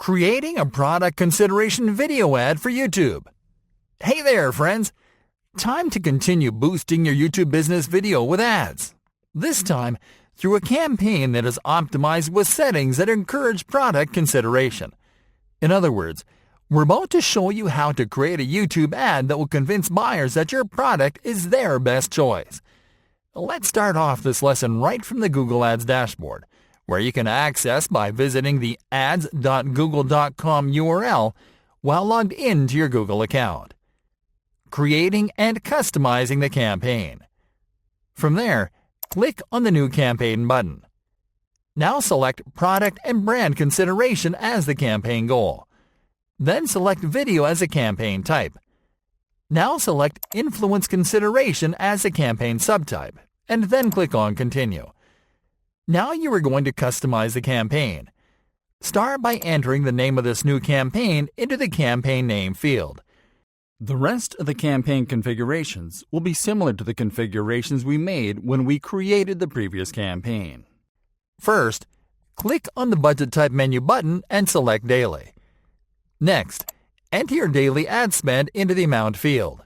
Creating a product consideration video ad for YouTube. Hey there, friends! Time to continue boosting your YouTube business video with ads. This time, through a campaign that is optimized with settings that encourage product consideration. In other words, we're about to show you how to create a YouTube ad that will convince buyers that your product is their best choice. Let's start off this lesson right from the Google Ads dashboard, where you can access by visiting the ads.google.com URL while logged into your Google account. Creating and customizing the campaign. From there, click on the New Campaign button. Now select Product and Brand Consideration as the campaign goal. Then select Video as a campaign type. Now select Influence Consideration as a campaign subtype, and then click on Continue. Now you are going to customize the campaign. Start by entering the name of this new campaign into the Campaign Name field. The rest of the campaign configurations will be similar to the configurations we made when we created the previous campaign. First, click on the Budget Type menu button and select Daily. Next, enter your daily ad spend into the Amount field.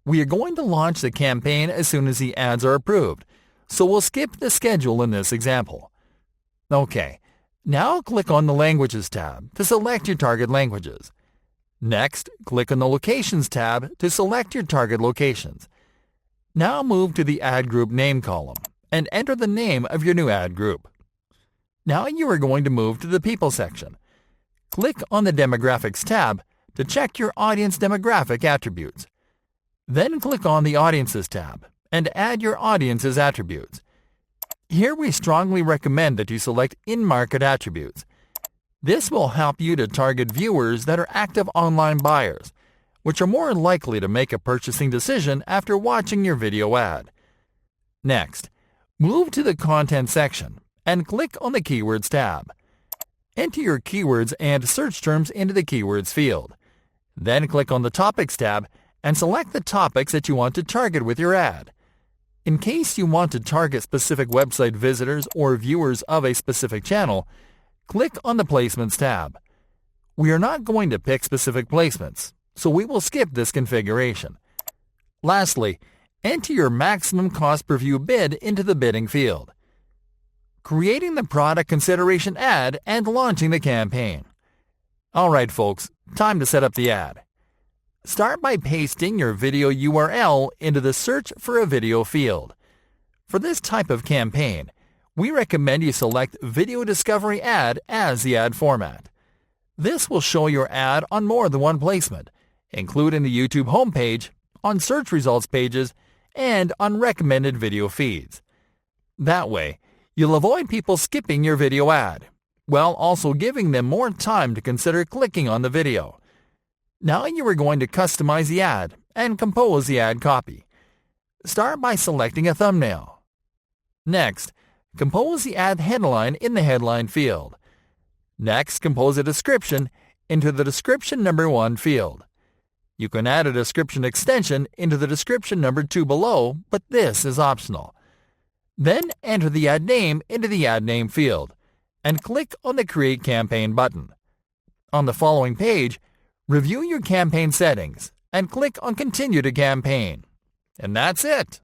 We are going to launch the campaign as soon as the ads are approved, so we'll skip the schedule in this example. Okay, now click on the Languages tab to select your target languages. Next, click on the Locations tab to select your target locations. Now move to the Ad Group Name column and enter the name of your new ad group. Now you are going to move to the People section. Click on the Demographics tab to check your audience demographic attributes. Then click on the Audiences tab and add your audience's attributes. Here we strongly recommend that you select in-market attributes. This will help you to target viewers that are active online buyers, which are more likely to make a purchasing decision after watching your video ad. Next, move to the Content section and click on the Keywords tab. Enter your keywords and search terms into the Keywords field. Then click on the Topics tab and select the topics that you want to target with your ad. In case you want to target specific website visitors or viewers of a specific channel, click on the Placements tab. We are not going to pick specific placements, so we will skip this configuration. Lastly, enter your maximum cost per view bid into the Bidding field. Creating the product consideration ad and launching the campaign. Alright folks, time to set up the ad. Start by pasting your video URL into the Search for a Video field. For this type of campaign, we recommend you select Video Discovery Ad as the ad format. This will show your ad on more than one placement, including the YouTube homepage, on search results pages, and on recommended video feeds. That way, you'll avoid people skipping your video ad, while also giving them more time to consider clicking on the video. Now you are going to customize the ad and compose the ad copy. Start by selecting a thumbnail. Next, compose the ad headline in the Headline field. Next, compose a description into the Description Number 1 field. You can add a description extension into the Description Number 2 below, but this is optional. Then enter the ad name into the Ad Name field and click on the Create Campaign button. On the following page, review your campaign settings and click on Continue to Campaign. And that's it!